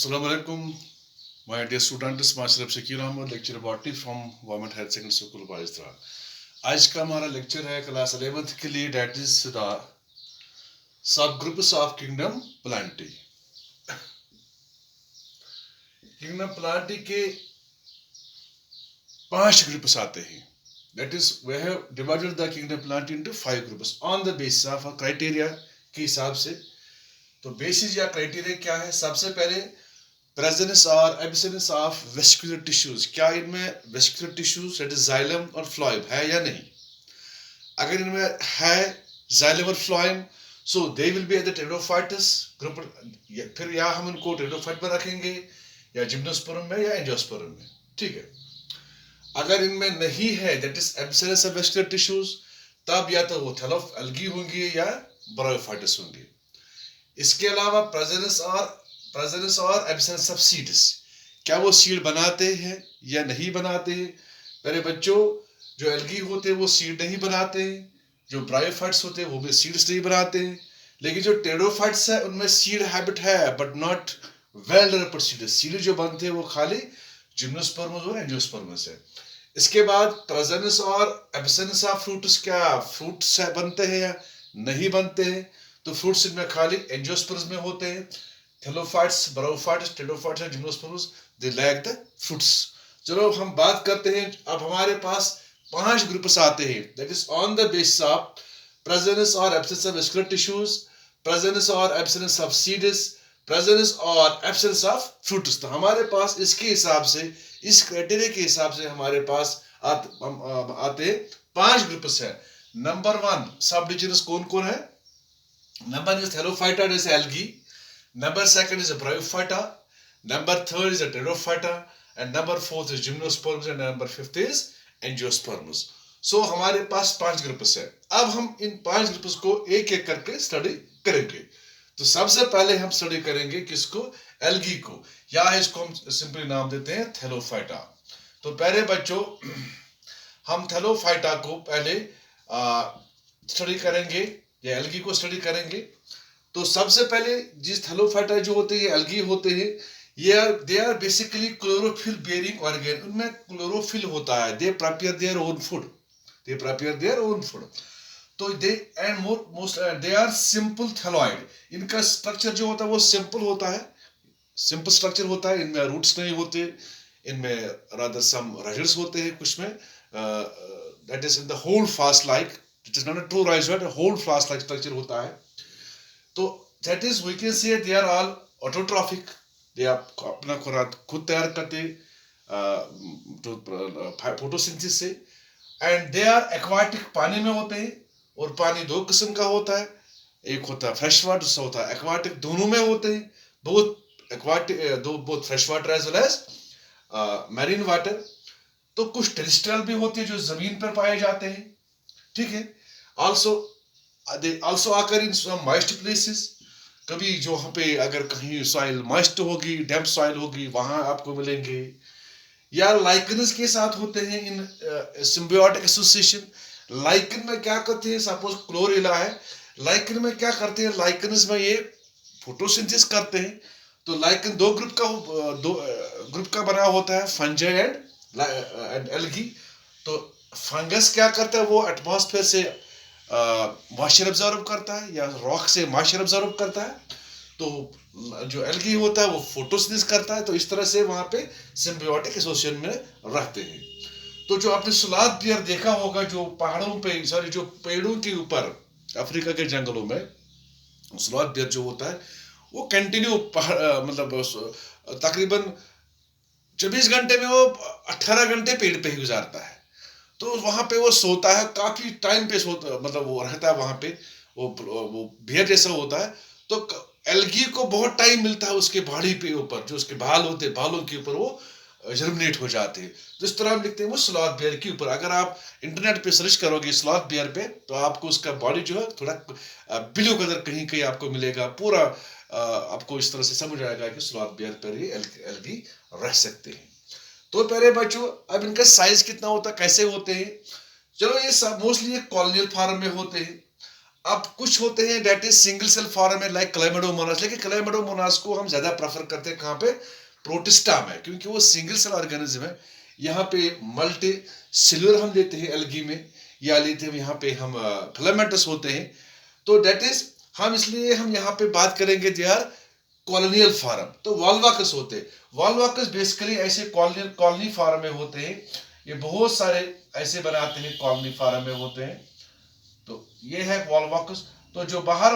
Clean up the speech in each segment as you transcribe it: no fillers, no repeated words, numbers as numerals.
Assalamu alaikum, my dear students. Master Shakeel Ahmad, lecture botany from government higher secondary school Baisara. आज का हमारा lecture है class 11th के लिए, that is the sub groups of kingdom Plantae. Kingdom Plantae के 5 groups आते हैं। That is, we have divided the kingdom plant into 5 groups on the basis of a criteria के हिसाब से। तो बेसिस या क्राइटेरिया क्या है? सबसे पहले प्रेजेंस और एब्सेंस ऑफ वेस्कुलर टिश्यूज। क्या इनमें vascular tissues that is xylem और फ्लोएम है या नहीं? अगर इनमें है जाइलम और phloem, so they will be at the pteridophytes group. फिर या हम उनको टेरोफाइट में रखेंगे या जिम्नोस्पर्म में या एंजियोस्पर्म में। ठीक है। अगर इनमें नहीं है that is absence of vascular tissues, तब या तो वो थैलोफ एल्गी होंगे या ब्रायोफाइटस होंगे। इसके अलावा प्रेजेंस और एब्सेंस ऑफ सीड्स। क्या वो सीड बनाते हैं या नहीं बनाते हैं? मेरे बच्चों, जो एल्गी होते हैं वो सीड नहीं बनाते हैं, जो ब्रायोफाइट्स होते हैं वो भी सीड्स नहीं बनाते हैं। लेकिन जो टेरोफाइट्स है उनमें सीड हैबिट है but not well developed seed. Seed जो बनते हैं वो खाली जिम्नोस्पर्म्स और एंजियोस्पर्म्स है। इसके बाद प्रेजेंस और एब्सेंस ऑफ फ्रूट्स। क्या फ्रूट्स बनते हैं या नहीं बनते हैं? तो फ्रूट्स इनमें खाली एंजियोस्पर्म्स में होते हैं। Thallophytes, bryophytes, pteridophytes and gymnosperms they lack the fruits. चलो हम बात करते हैं। अब हमारे पास 5 ग्रुप्स आते हैं that is on the basis of presence और absence of vascular tissues, presence और एब्सेंस ऑफ सीड्स, प्रेजेंस और एब्सेंस ऑफ फ्रूट्स। तो हमारे पास इसके हिसाब से, इस क्राइटेरिया के हिसाब से हमारे पास आते 5 ग्रुप्स है। नंबर 1 सब डिविजन्स कौन कौन है? Number is Thallophyta, is algae. Number 2 is a bryophyta. Number 3 is a pterophyta. And number 4 is gymnosperms. And number 5 is angiosperms. So हमारे पास 5 ग्रुप्स है। अब हम इन 5 ग्रुप्स को एक एक करके स्टडी करेंगे। तो सबसे पहले हम स्टडी करेंगे किसको? एल्गी को, या इसको हम सिंपली नाम देते हैं थैलोफाइटा। तो पहले बच्चों हम थैलोफाइटा को पहले स्टडी करेंगे या एल्गी को स्टडी करेंगे। तो सबसे पहले जिस थैलोफाइटा जो होते हैं, एल्गी होते हैं, they are basically chlorophyll bearing organ. उनमें क्लोरोफिल होता है। They prepare their own food. तो they and most they are simple thalloid. इनका स्ट्रक्चर जो होता है वो सिंपल होता है, सिंपल स्ट्रक्चर होता है। इनमें रूट्स नहीं होते, इनमें रादर सम रजल्स होते हैं कुछ में। That is in the hold fast like, it is not a true rhizoid, hold fast like structure होता है। तो that is we can say they are all autotrophic. They अपना खुराक खुद तैयार करते फोटोसिंथेसिस से। एंड दे आर एक्वाटिक, पानी में होते हैं। और पानी 2 किस्म का होता है, एक होता है फ्रेश वाटर, दूसरा होता है एक्वाटिक। दोनों में होते हैं, both aquatic, both fresh water as well as marine water. तो कुछ टेरेस्ट्रियल भी होते हैं जो जमीन पर पाए जाते हैं। ठीक है। they also occur in some moist places. कभी जो वहाँ पे अगर कहीं सॉइल मॉइस्ट होगी, डैम्प सॉइल होगी, वहां आपको मिलेंगे। या लाइकन्स के साथ होते हैं इन सिम्बियोटिक एसोसिएशन। लाइकन में क्या करते हैं? सपोज क्लोरेला है, लाइकन में क्या करते हैं? लाइकन्स में ये फोटोसिंथेसिस करते हैं। तो लाइकन 2 ग्रुप का बना होता है, फंजाई एंड एल्गी। तो फंगस क्या करता है? वो एटमॉस्फेयर से मॉइस्चर ऑब्जर्व करता है या रॉक से मॉइस्चर ऑब्जर्व करता है। तो जो एल्गी होता है वो फोटोसिंथेसिस करता है। तो इस तरह से वहां पे सिम्बियोटिक एसोसिएशन में रहते हैं। तो जो आपने सलाद बियर देखा होगा, जो पहाड़ों पे, सॉरी, जो पेड़ों के ऊपर अफ्रीका के जंगलों में सलाद बियर जो होता है वो कंटिन्यू मतलब तकरीबन 24 घंटे में वो 18 घंटे पेड़ पे ही गुजारता है। तो वहां पे वो सोता है, काफी टाइम पे सोता, मतलब वो रहता है वहां पे, वो बियर जैसा होता है। तो एल्गी को बहुत टाइम मिलता है उसके बॉडी पे ऊपर, जो उसके बाल होते हैं, बालों के ऊपर वो जर्मिनेट हो जाते हैं। तो इस तरह हम लिखते हैं वो स्लॉथ बियर के ऊपर। अगर आप इंटरनेट पे सर्च करोगे स्लॉथ बियर पे, तो आपको उसका बॉडी जो है थोड़ा ब्लू कलर कहीं कहीं आपको मिलेगा। पूरा आपको इस तरह से समझ आएगा कि स्लॉथ बियर पर ही एल्गी रह सकते हैं। तो पहले बच्चों, अब इनका साइज कितना होता है, कैसे होते हैं? चलो, ये सब मोस्टली कॉलोनियल फार्म में होते हैं। अब कुछ होते हैं that is single cell form है लाइक क्लैमिडोमोनास, लेकिन क्लैमिडोमोनास को हम ज्यादा प्रेफर करते हैं कहाँ पे, प्रोटिस्टा में, क्योंकि वो सिंगल सेल ऑर्गेनिज्म है। यहाँ पे मल्टी सेल्यूलर हम लेते हैं एल्गी में, या लेते हैं यहाँ पे हम फिलामेंटस होते हैं। तो डेट इज हम इसलिए हम यहाँ पे बात करेंगे दे आर कॉलोनियल फार्म। तो वॉल्वाकस होते हैं, वॉल्वाकस बेसिकली ऐसे कॉलोनी फार्म में होते हैं, ये बहुत सारे ऐसे बनाते हैं कॉलोनी फार्म में होते हैं। तो ये है वॉल्वाकस। तो जो बाहर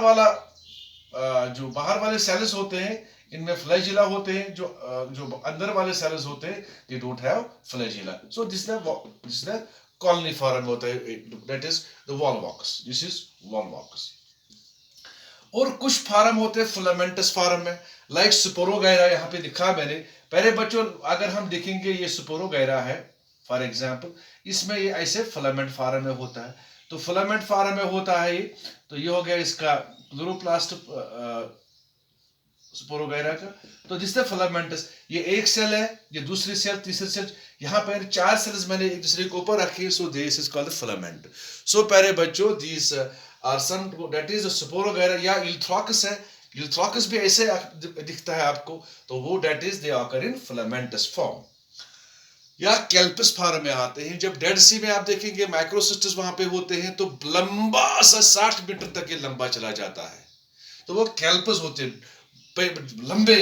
वाले सेल्स होते हैं इनमें फ्लैजिला होते हैं, जो अंदर वाले सेल्स होते हैं they don't have flagella. So this the colony form होता है, that is the volvox, this is volvox. और कुछ फार्म होते हैं फिलामेंटस फार्म में, लाइक स्पोरोगैरा, यहाँ पे लिखा मैंने। पहले बच्चों अगर हम देखेंगे ये स्पोरोगैरा है फॉर एग्जांपल, इसमें ये ऐसे फिलामेंट फार्म में होता है। तो फिलामेंट फार्म में होता है ये, तो ये हो गया इसका क्लोरोप्लास्ट स्पोरोगैरा का। तो जिससे फिलामेंटस, ये एक सेल है, ये दूसरी सेल, तीसरी सेल, यहाँ पर 4 सेल्स मैंने एक दूसरे के ऊपर रखे, so this is called filament. So प्यारे बच्चों this are some, that is spirogyra, या इल्थ्रोकस है, इल्थ्रोकस भी ऐसे दिखता है आपको, तो वो that is they occur in filamentous form. या कैल्पस फार्म में आते हैं, जब डेड सी में आप देखेंगे माइक्रोसिस्टस वहां पे होते हैं, तो लंबा सा 60 मीटर तक ये लंबा चला जाता है, तो वो कैल्पस होते हैं, लंबे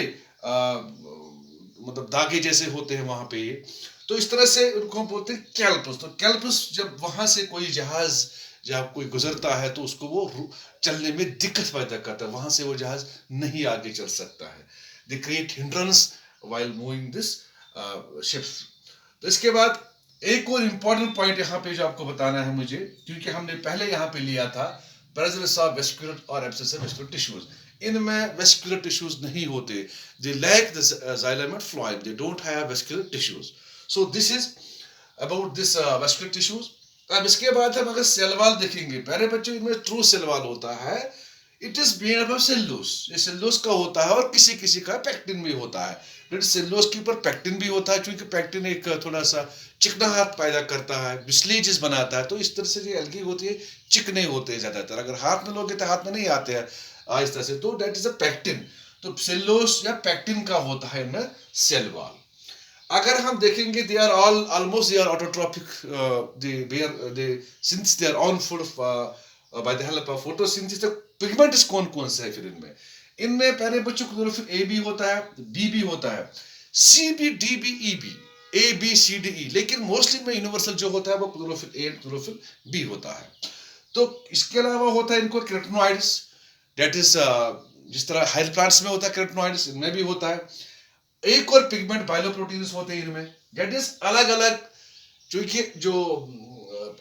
मतलब धागे जैसे होते हैं वहां पे ये। तो इस तरह से उनको हम बोलते हैं कैल्पस। तो कैल्पस जब वहां से कोई जहाज जब कोई गुजरता है तो उसको वो चलने में दिक्कत पैदा करता है, वहां से वो जहाज नहीं आगे चल सकता है, they create hindrance while moving this ships. तो इसके बाद एक और इंपॉर्टेंट पॉइंट यहाँ पे जो आपको बताना है मुझे, क्योंकि हमने पहले यहाँ पे लिया था प्रेजेंस ऑफ वेस्कुलर और एब्सेसिव वेस्कुलर टिश्यूज, इनमें वेस्कुलर टिश्यूज नहीं होते, they lack the xylem and phloem, they don't have vascular tissues. So this is about this vascular tissues. अब इसके बाद हम अगर सेल वॉल देखेंगे, पहले बच्चों इनमें ट्रू सेल वॉल होता है, it is made up of cellulose, ये सेलुलोज का होता है, और किसी किसी का पेक्टिन भी होता है। सेलुलोज के ऊपर पेक्टिन भी होता है, क्योंकि पेक्टिन एक थोड़ा सा चिकनाहट पैदा करता है, विस्लीजेस बनाता है। तो इस तरह से जो एल्गी होती है चिकने होते हैं ज्यादातर, अगर हाथ में लोगे तो हाथ में नहीं आते हैं इस तरह से, तो दैट इज अ पेक्टिन। तो सेलुलोज या पेक्टिन का होता है इनमें सेल वॉल। अगर हम देखेंगे they are almost they are autotrophic, they since they are on food by the help of photosynthesis. Pigments कौन कौन से है फिर इनमें, इनमें पहले बच्चों क्लोरोफिल ए भी होता है, बी भी होता है, C B, D B, E B, A B C D E, लेकिन मोस्टली में यूनिवर्सल जो होता है वो क्लोरोफिल ए क्लोरोफिल बी होता है। तो इसके अलावा होता है इनको कैरोटीनॉइड्स, दैट इज जिस तरह हायर प्लांट्स में होता है कैरोटीनॉइड्स, इनमें भी होता है। एक और पिगमेंट बाइलोप्रोटीन्स होते हैं इनमें, दैट इज अलग अलग, क्योंकि जो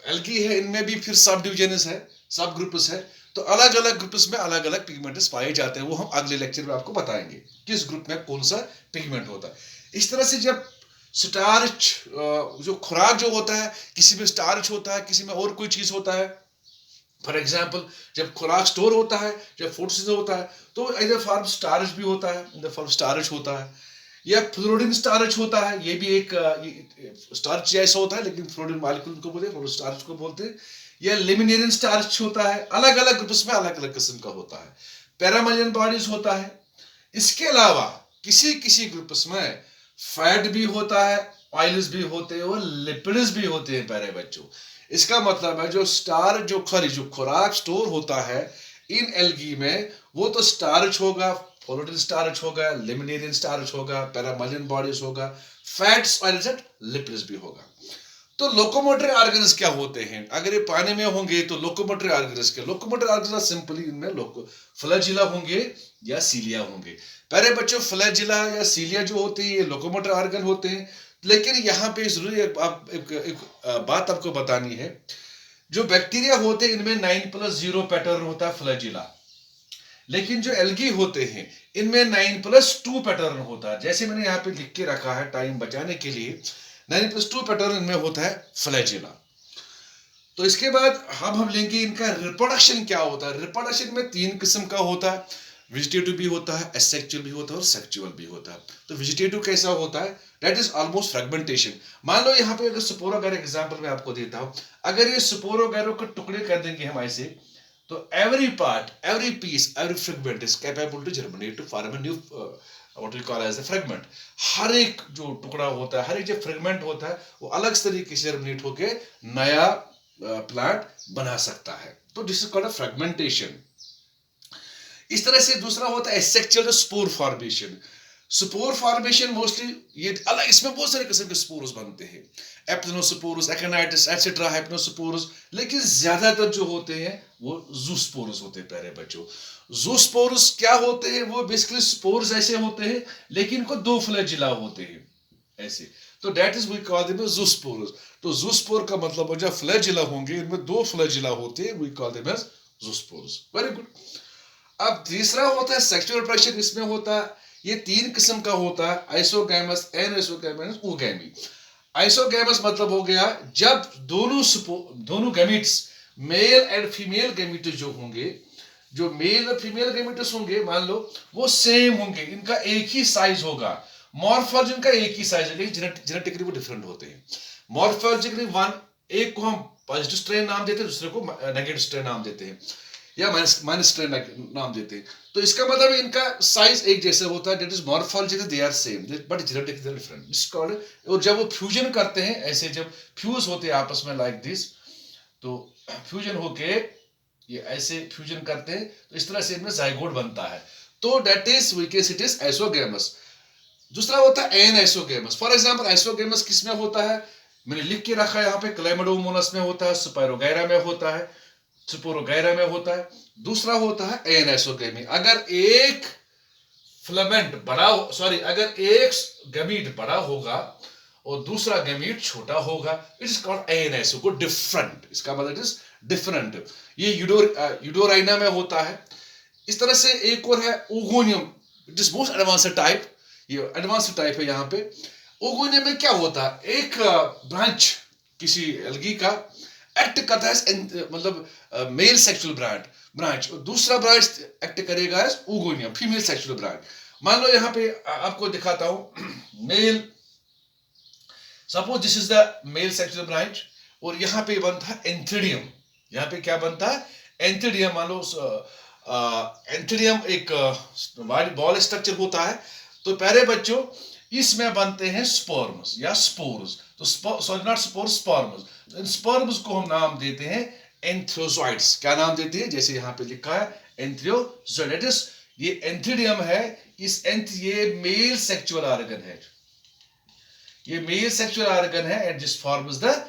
एल्गी है इनमें भी फिर सब डिविजन्स है, सब ग्रुप्स है, तो अलग अलग ग्रुप्स में अलग अलग पिगमेंट्स पाए जाते हैं, वो हम अगले लेक्चर में आपको बताएंगे किस ग्रुप में कौन सा पिगमेंट होता है। इस तरह से जब स्टार्च जो खुराक जो होता है, किसी में स्टार्च होता है, किसी में और कोई चीज होता है, फॉर एग्जाम्पल जब खुराक स्टोर होता है, जब फोटोसिंथेसिस होता है, तो इधर फॉर्म स्टार्च भी होता है, इधर फॉर्म स्टार्च होता है, या फ्लोरीन स्टार्च होता है, ये भी एक स्टार्च जैसा होता है, लेकिन फ्लोरीन मॉलिक्यूल को बोलते हैं, स्टार्च को बोलते हैं, या लिमिनेरियन स्टार्च होता है, अलग अलग ग्रुप्स में अलग अलग किस्म का होता है। पैरामलियन बॉडीज होता है। इसके अलावा किसी किसी ग्रुप्स में फैट भी होता है, ऑयल्स भी होते हैं, और लिपिड्स भी होते हैं प्यारे बच्चों। इसका मतलब है जो स्टार्च जो खुराक स्टोर होता है इन एल्गी में, वो तो स्टार्च होगा, फ्लोरीन स्टार्च होगा, लिमिनेरियन स्टार्च होगा, पैरामलियन बॉडीज होगा, फैट्स, ऑयल्स एंड लिपिड्स भी होगा। तो लोकोमोटरी ऑर्गन्स क्या होते हैं, अगर ये पानी में होंगे तो लोकोमोटरी ऑर्गन्स के, लोकोमोटरी ऑर्गन्स सिंपली इनमें फ्लैजिला होंगे या सीलिया होंगे। पहले बच्चों फ्लैजिला या सीलिया जो होती है ये लोकोमोटरी ऑर्गन होते हैं, लेकिन यहाँ पे जरूरी एक बात आपको बतानी है, जो बैक्टीरिया होते हैं इनमें 9+0 पैटर्न होता है फ्लैजिला, लेकिन जो एल्गी होते हैं इनमें 9+2 पैटर्न होता है। जैसे मैंने यहाँ पे लिख के रखा है टाइम बचाने के लिए, 9+2 पैटर्न इनमें होता है फ्लैजिला। तो इसके बाद हम लेंगे इनका रिप्रोडक्शन क्या होता है। रिप्रोडक्शन में 3 किस्म का होता है, वेजिटेटिव भी होता है, एसेक्सुअल भी होता है, और सेक्सुअल भी होता है। तो वेजिटेटिव कैसा होता है, दैट इज ऑलमोस्ट फ्रेगमेंटेशन। मान लो यहाँ पे अगर स्पोरोगैरा एग्जांपल मैं आपको देता हूँ, अगर ये स्पोरोगैरा को टुकड़े कर देंगे हम ऐसे, तो every part, every piece, every fragment is capable to germinate to form a new what we call as a fragment. हर एक जो टुकड़ा होता है, हर एक जो फ्रेगमेंट होता है, वो अलग तरीके से जर्मिनेट होके नया प्लांट बना सकता है. तो this is called a fragmentation. इस तरह से दूसरा होता है asexual spore formation. Spore formation mostly ये अलग, इसमें बहुत सारे किस्म के स्पोर्स बनते हैं, एप्टेनोस्पोर्स, एक्टिनाइटिस एटसेट्रा, हाइप्नोस्पोर्स, लेकिन ज्यादातर जो होते हैं वो ज़ूस्पोर्स होते हैं. प्यारे बच्चों, ज़ूस्पोर्स क्या होते हैं? वो बेसिकली स्पोर्स ऐसे होते हैं लेकिन इनको दो फ्लैजिला होते हैं ऐसे, तो that is we call them zoospores. तो ज़ूस्पोर का मतलब हो जब फ्लैजिला होंगे, इनमें दो फ्लैजिला होते हैं, we call them as zoospores. Very good. अब तीसरा होता है सेक्सुअल रिप्रोडक्शन. इसमें होता है, ये तीन किस्म का होता है, आइसोगैमस, एनआइसोगैमस, ओगैमी. आइसोगैमस मतलब हो गया जब दोनों gametes, male and female gametes जो होंगे, जो मेल और फीमेल गैमीट्स होंगे, मान लो वो सेम होंगे, इनका एक ही साइज होगा, मॉर्फोलॉजी इनका एक ही साइज है, लेकिन जेनेटिकली वो डिफरेंट होते हैं. मॉर्फोलॉजिकली वन, एक को हम पॉजिटिव स्ट्रेन नाम देते हैं, दूसरे को नेगेटिव स्ट्रेन नाम देते हैं, या माइनस स्ट्रेन नाम देते हैं. तो इसका मतलब इनका साइज एक जैसा होता है, that is morphologically they are same but genetically different. This called. और जब वो फ्यूजन करते हैं, ऐसे जब फ्यूज होते हैं आपस में लाइक दिस, तो फ्यूजन होके ये ऐसे फ्यूजन करते हैं, तो इस तरह से इनमें जाइगोट बनता है. तो that is we can say it is isogamous. दूसरा होता है एनआइसोगैमस. फॉर एग्जांपल आइसोगैमस किसमें होता है? मैंने लिख के रखा है यहाँ पे, क्लैमिडोमोनास में होता है, स्पाइरोगैरा में होता है, स्पोरोगैरा में होता है. दूसरा होता है एनआइसोगैमी. अगर एक फिलामेंट बड़ा, सॉरी, अगर एक गैमीट बड़ा होगा और दूसरा गैमीट छोटा होगा, इट इज कॉल्ड एनाइसो, डिफरेंट. इसका मतलब इट इज डिफरेंट. ये यूडोराइना में होता है. इस तरह से एक और है oogonium. It is most advanced type. ये एडवांस्ड टाइप है. यहाँ पे ओगोनियम में क्या होता है? एक ब्रांच किसी एल्गी का एक्ट करता है, मतलब मेल सेक्सुअल ब्रांच, और दूसरा ब्रांच एक्ट करेगा as oogonium, female sexual branch. मान लो यहाँ पे आपको दिखाता हूं male, suppose this is the male sexual branch, और यहाँ पे बनता है एंथ्रीडियम. यहाँ पे क्या बनता है? एंथ्रीडियम. मान लो एंथ्रीडियम एक बॉल स्ट्रक्चर होता है. तो प्यारे बच्चों, इसमें बनते हैं स्पर्म्स या स्पोर्स. तो sorry not spores, sperms. In sperms को हम नाम देते हैं एंथ्रोजॉइड्स. क्या नाम देते हैं? जैसे यहाँ पे लिखा है एंथ्रोजॉइड्स. ये एंथ्रीडियम है. ये मेल सेक्सुअल ऑर्गन है. ये मेल सेक्सुअल ऑर्गन है, and this forms the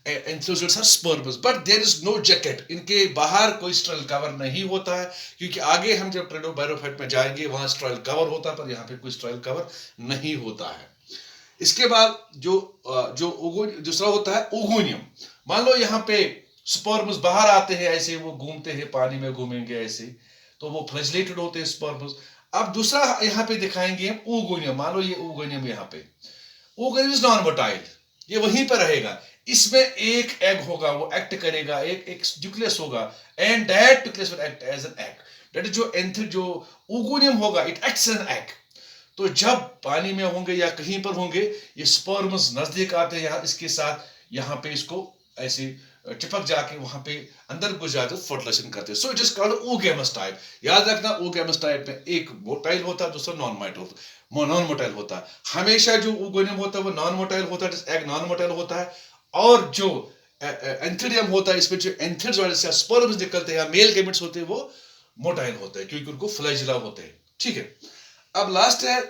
antherozoids or sperms. But there is no jacket. इनके बाहर कोई स्ट्रल कवर नहीं होता है, क्योंकि आगे हम जब ट्रेडोबायरोफाइट में जाएंगे वहां स्ट्रल कवर होता है, पर यहाँ पे कोई स्ट्रल कवर नहीं होता है. इसके बाद जो दूसरा होता है ओगोनियम. मान लो यहाँ पे स्पर्म्स बाहर आते हैं, ऐसे वो घूमते हैं, पानी में घूमेंगे ऐसे, तो वो फ्लैजिलेटेड होते हैं स्पर्म्स. अब दूसरा यहाँ पे दिखाएंगे हम ओगोनियम. मान लो ये ओगोनियम, यहाँ पे ओगोनियम इज नॉन मोटाइल, ये वहीं पर रहेगा. इसमें एक एग होगा, वो एक्ट करेगा, एक न्यूक्लियस होगा, and that nucleus will act as an egg. That is जो ओगोनियम होगा, इट एक्ट्स एन एग. तो जब पानी में होंगे या कहीं पर होंगे, ये स्पर्म्स नजदीक आते हैं यहाँ इसके साथ, यहाँ पे इसको ऐसे चिपक जाके वहां पे अंदर घुस जाते, फर्टिलाइजेशन करते हैं. So it is called oogamous type. याद रखना, ओगैमस टाइप में एक मोटाइल होता है, दूसरा नॉन मोटाइल होता है. हमेशा जो ओगोनियम होता है वो नॉन मोटाइल होता है, एग नॉन मोटाइल होता है. और जो एंथ्रीडियम होता है, इसमें जो एंथ्रोजॉइड्स या स्पर्म्स निकलते हैं या मेल गैमेट्स होते हैं, वो मोटाइल होते हैं, क्योंकि उनको फ्लैजिला होते हैं. ठीक है. अब लास्ट है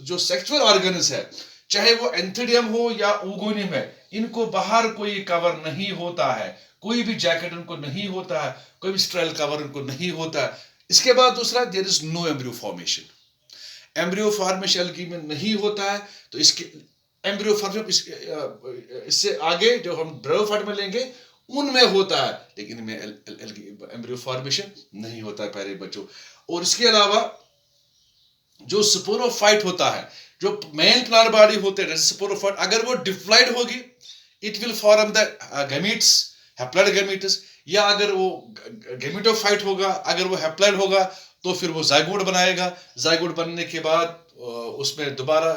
जो सेक्सुअल ऑर्गन्स है, चाहे वो एंथ्रीडियम हो या ओगोनियम है, इनको बाहर कोई कवर नहीं होता है, कोई भी जैकेट उनको नहीं होता है, कोई भी स्ट्रेल कवर उनको नहीं होता है. इसके बाद दूसरा, there is no embryo formation. Embryo formation algae में नहीं होता है. तो इसके एम्ब्रियो फॉर्मेशन इससे आगे जो हम ब्रायोफाइट में लेंगे उनमें होता है, लेकिन इनमें एम्ब्रियो फॉर्मेशन नहीं होता है प्यारे बच्चों. और इसके अलावा जो स्पोरोफाइट होता है, जो मेन प्लांट बॉडी होते हैं स्पोरोफाइट, अगर वो डिप्लॉइड होगी, it will form the gametes, haploid gametes. या अगर वो गैमीटोफाइट होगा, अगर वो हैप्लॉइड होगा, तो फिर वो जाइगोट बनाएगा. जाइगोट बनने के बाद उसमें दोबारा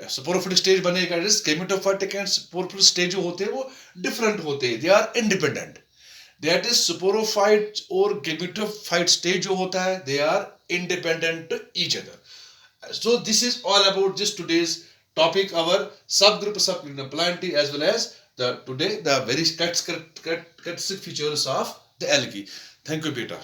स्पोरोफाइट स्टेज बनेगा. गैमीटोफाइटिक एंड स्पोरोफाइट स्टेज जो होते हैं वो डिफरेंट होते हैं, they are independent. That is sporophyte और गेमेटोफाइट स्टेज जो होता है, they are independent to each other. So this is all about this today's topic, our subgroups of Kingdom Plantae, as well as the today the very characteristic features of the algae. Thank you, Peter.